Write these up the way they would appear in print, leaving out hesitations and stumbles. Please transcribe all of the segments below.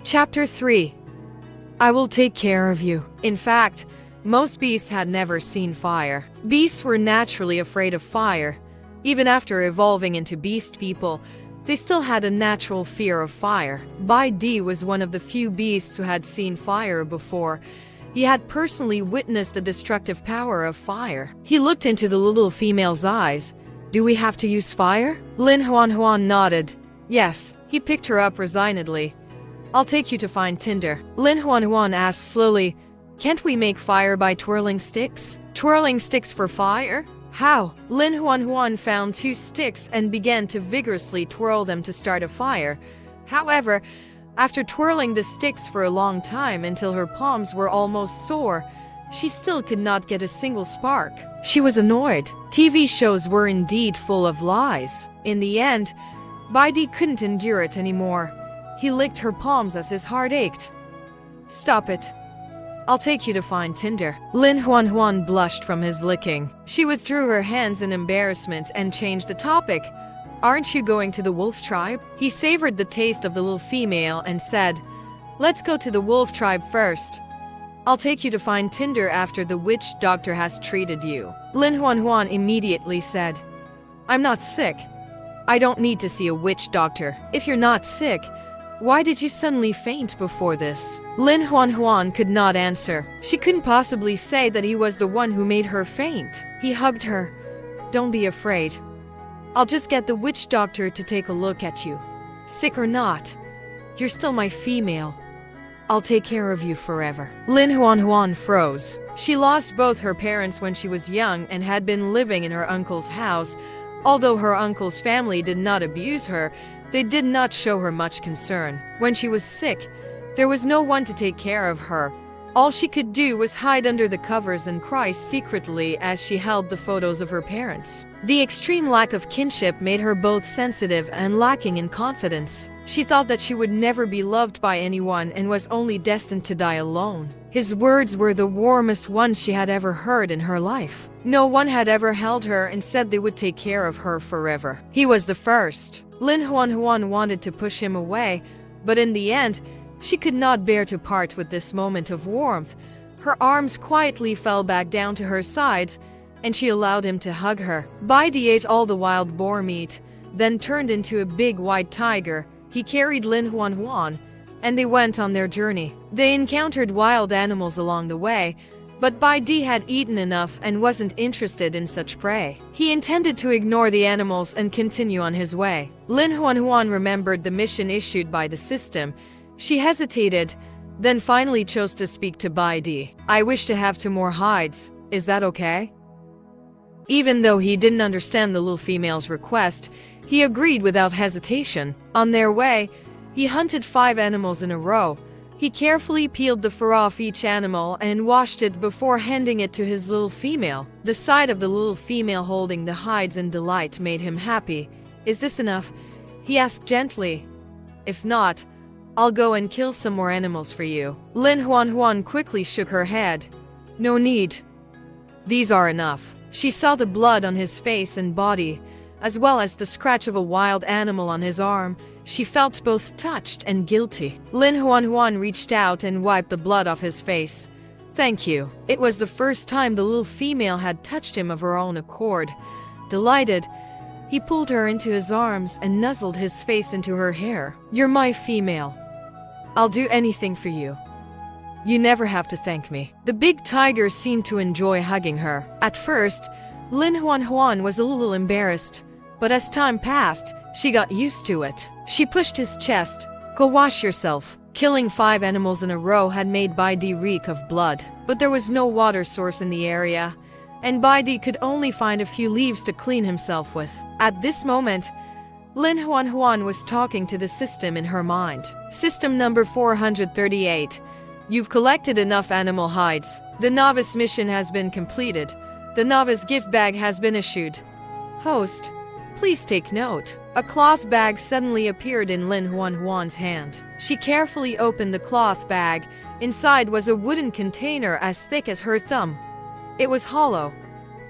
Chapter 3. I will take care of you. In fact, most beasts had never seen fire. Beasts were naturally afraid of fire. Even after evolving into beast people, they still had a natural fear of fire. Bai Di was one of the few beasts who had seen fire before. He had personally witnessed the destructive power of fire. He looked into the little female's eyes. Do we have to use fire? Lin Nuannuan nodded. Yes. He picked her up resignedly. I'll take you to find tinder. Lin Nuannuan asked slowly, can't we make fire by twirling sticks? Twirling sticks for fire? How? Lin Nuannuan found 2 sticks and began to vigorously twirl them to start a fire. However, after twirling the sticks for a long time until her palms were almost sore, she still could not get a single spark. She was annoyed. TV shows were indeed full of lies. In the end, Bai Di couldn't endure it anymore. He licked her palms as his heart ached. Stop it. I'll take you to find tinder. Lin Nuannuan blushed from his licking. She withdrew her hands in embarrassment and changed the topic. Aren't you going to the wolf tribe? He savored the taste of the little female and said, let's go to the wolf tribe first. I'll take you to find tinder after the witch doctor has treated you. Lin Nuannuan immediately said, I'm not sick. I don't need to see a witch doctor. If you're not sick, why did you suddenly faint before this? Lin Nuannuan could not answer. She couldn't possibly say that he was the one who made her faint. He hugged her. Don't be afraid. I'll just get the witch doctor to take a look at you. Sick or not, you're still my female. I'll take care of you forever. Lin Nuannuan froze. She lost both her parents when she was young and had been living in her uncle's house. Although her uncle's family did not abuse her, they did not show her much concern. When she was sick, there was no one to take care of her. All she could do was hide under the covers and cry secretly as she held the photos of her parents. The extreme lack of kinship made her both sensitive and lacking in confidence. She thought that she would never be loved by anyone and was only destined to die alone. His words were the warmest ones she had ever heard in her life. No one had ever held her and said they would take care of her forever. He was the first. Lin Nuannuan wanted to push him away, but in the end, she could not bear to part with this moment of warmth. Her arms quietly fell back down to her sides, and she allowed him to hug her. Bai Di ate all the wild boar meat, then turned into a big white tiger. He carried Lin Nuannuan, and they went on their journey. They encountered wild animals along the way, but Bai Di had eaten enough and wasn't interested in such prey. He intended to ignore the animals and continue on his way. Lin Nuannuan remembered the mission issued by the system. She hesitated, then finally chose to speak to Bai Di. I wish to have 2 more hides. Is that okay? Even though he didn't understand the little female's request, he agreed without hesitation. On their way, he hunted 5 animals in a row. He carefully peeled the fur off each animal and washed it before handing it to his little female. The sight of the little female holding the hides in delight made him happy. Is this enough? He asked gently. If not, I'll go and kill some more animals for you. Lin Nuannuan quickly shook her head. No need. These are enough. She saw the blood on his face and body, as well as the scratch of a wild animal on his arm. She felt both touched and guilty. Lin Nuannuan reached out and wiped the blood off his face. Thank you. It was the first time the little female had touched him of her own accord. Delighted, he pulled her into his arms and nuzzled his face into her hair. You're my female. I'll do anything for you. You never have to thank me. The big tiger seemed to enjoy hugging her. At first, Lin Nuannuan was a little embarrassed, but as time passed, she got used to it. She pushed his chest. Go wash yourself. Killing 5 animals in a row had made Bai Di reek of blood, but there was no water source in the area, and Bai Di could only find a few leaves to clean himself with. At this moment, Lin Nuannuan was talking to the system in her mind. System number 438. You've collected enough animal hides. The novice mission has been completed. The novice gift bag has been issued. Host, please take note. A cloth bag suddenly appeared in Lin Nuannuan's hand. She carefully opened the cloth bag. Inside was a wooden container as thick as her thumb. It was hollow.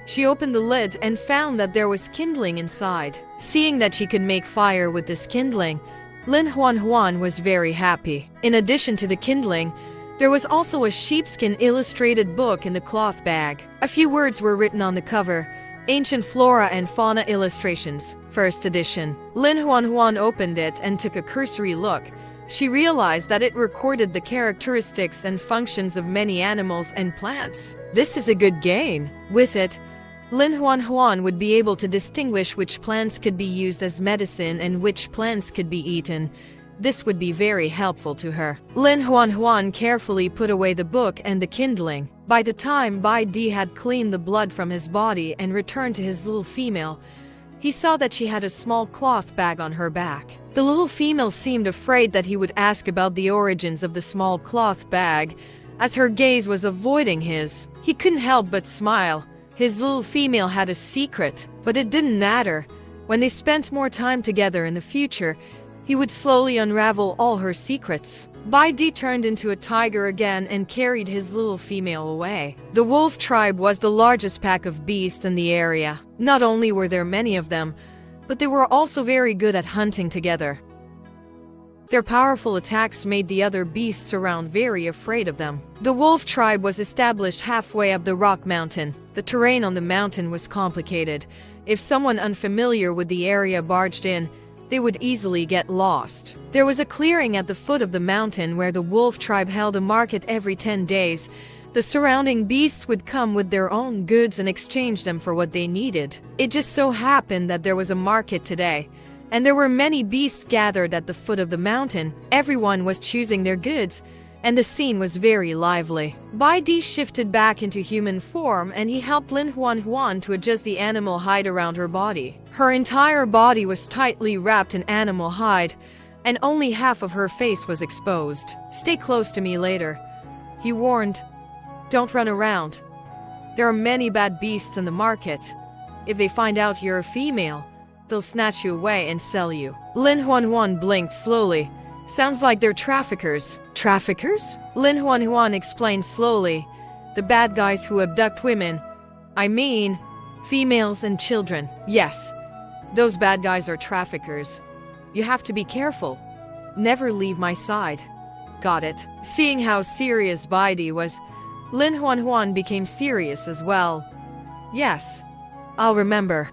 She opened the lid and found that there was kindling inside. Seeing that she could make fire with this kindling, Lin Nuannuan was very happy. In addition to the kindling, there was also a sheepskin illustrated book in the cloth bag. A few words were written on the cover: Ancient Flora and Fauna Illustrations, First Edition. Lin Nuannuan opened it and took a cursory look. She realized that it recorded the characteristics and functions of many animals and plants. This is a good gain. With it, Lin Nuannuan would be able to distinguish which plants could be used as medicine and which plants could be eaten. This would be very helpful to her. Lin Nuannuan carefully put away the book and the kindling. By the time Bai Di had cleaned the blood from his body and returned to his little female, he saw that she had a small cloth bag on her back. The little female seemed afraid that he would ask about the origins of the small cloth bag, as her gaze was avoiding his. He couldn't help but smile. His little female had a secret, but it didn't matter. When they spent more time together in the future, he would slowly unravel all her secrets. Bai Di turned into a tiger again and carried his little female away. The wolf tribe was the largest pack of beasts in the area. Not only were there many of them, but they were also very good at hunting together. Their powerful attacks made the other beasts around very afraid of them. The wolf tribe was established halfway up the rock mountain. The terrain on the mountain was complicated. If someone unfamiliar with the area barged in, they would easily get lost. There was a clearing at the foot of the mountain where the wolf tribe held a market every 10 days. The surrounding beasts would come with their own goods and exchange them for what they needed. It just so happened that there was a market today, and there were many beasts gathered at the foot of the mountain. Everyone was choosing their goods, and the scene was very lively. Bai Di shifted back into human form, and he helped Lin Nuannuan to adjust the animal hide around her body. Her entire body was tightly wrapped in animal hide, and only half of her face was exposed. "Stay close to me later," he warned. "Don't run around. There are many bad beasts in the market. If they find out you're a female, they'll snatch you away and sell you." Lin Nuannuan blinked slowly. "Sounds like they're traffickers." "Traffickers?" Lin Nuannuan explained slowly. "The bad guys who abduct women. I mean, females and children. Yes, those bad guys are traffickers. You have to be careful. Never leave my side." "Got it." Seeing how serious Bai Di was, Lin Nuannuan became serious as well. "Yes, I'll remember."